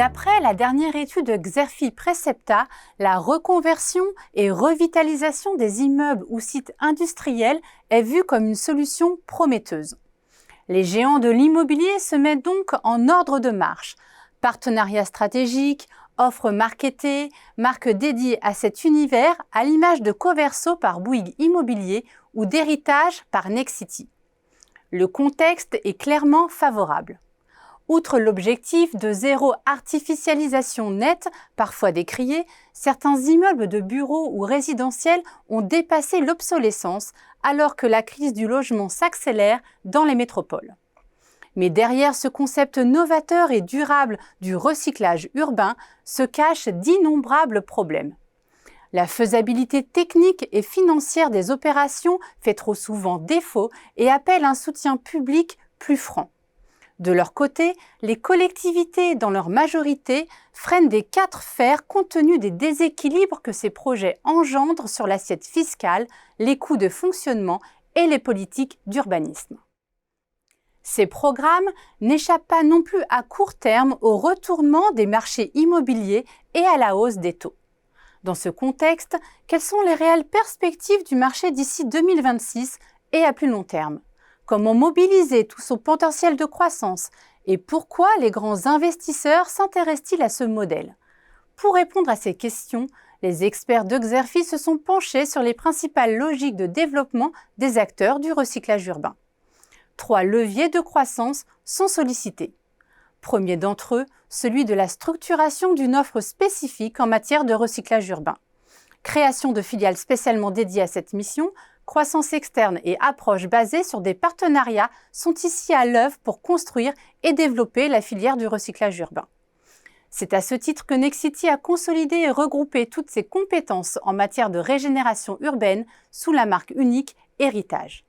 D'après la dernière étude de Xerfi Precepta, la reconversion et revitalisation des immeubles ou sites industriels est vue comme une solution prometteuse. Les géants de l'immobilier se mettent donc en ordre de marche. Partenariats stratégiques, offres marketées, marques dédiées à cet univers à l'image de Coverso par Bouygues Immobilier ou d'Héritage par Nexity. Le contexte est clairement favorable. Outre l'objectif de zéro artificialisation nette, parfois décrié, certains immeubles de bureaux ou résidentiels ont dépassé l'obsolescence alors que la crise du logement s'accélère dans les métropoles. Mais derrière ce concept novateur et durable du recyclage urbain se cachent d'innombrables problèmes. La faisabilité technique et financière des opérations fait trop souvent défaut et appelle un soutien public plus franc. De leur côté, les collectivités, dans leur majorité, freinent des quatre fers compte tenu des déséquilibres que ces projets engendrent sur l'assiette fiscale, les coûts de fonctionnement et les politiques d'urbanisme. Ces programmes n'échappent pas non plus à court terme au retournement des marchés immobiliers et à la hausse des taux. Dans ce contexte, quelles sont les réelles perspectives du marché d'ici 2026 et à plus long terme ? Comment mobiliser tout son potentiel de croissance et pourquoi les grands investisseurs s'intéressent-ils à ce modèle? Pour répondre à ces questions, les experts de Xerfi se sont penchés sur les principales logiques de développement des acteurs du recyclage urbain. 3 leviers de croissance sont sollicités. Premier d'entre eux, celui de la structuration d'une offre spécifique en matière de recyclage urbain. Création de filiales spécialement dédiées à cette mission, croissance externe et approche basée sur des partenariats sont ici à l'œuvre pour construire et développer la filière du recyclage urbain. C'est à ce titre que Nexity a consolidé et regroupé toutes ses compétences en matière de régénération urbaine sous la marque unique Héritage.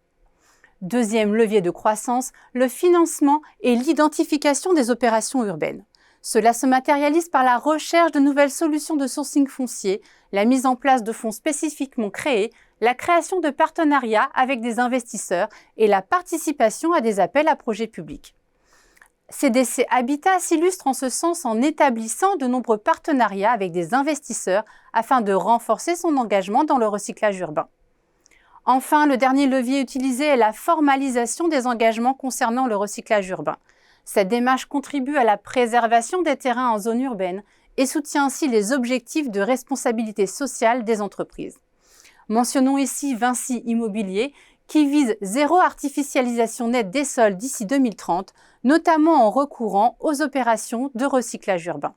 Deuxième levier de croissance, le financement et l'identification des opérations urbaines. Cela se matérialise par la recherche de nouvelles solutions de sourcing foncier, la mise en place de fonds spécifiquement créés, la création de partenariats avec des investisseurs et la participation à des appels à projets publics. CDC Habitat s'illustre en ce sens en établissant de nombreux partenariats avec des investisseurs afin de renforcer son engagement dans le recyclage urbain. Enfin, le dernier levier utilisé est la formalisation des engagements concernant le recyclage urbain. Cette démarche contribue à la préservation des terrains en zone urbaine et soutient ainsi les objectifs de responsabilité sociale des entreprises. Mentionnons ici Vinci Immobilier, qui vise zéro artificialisation nette des sols d'ici 2030, notamment en recourant aux opérations de recyclage urbain.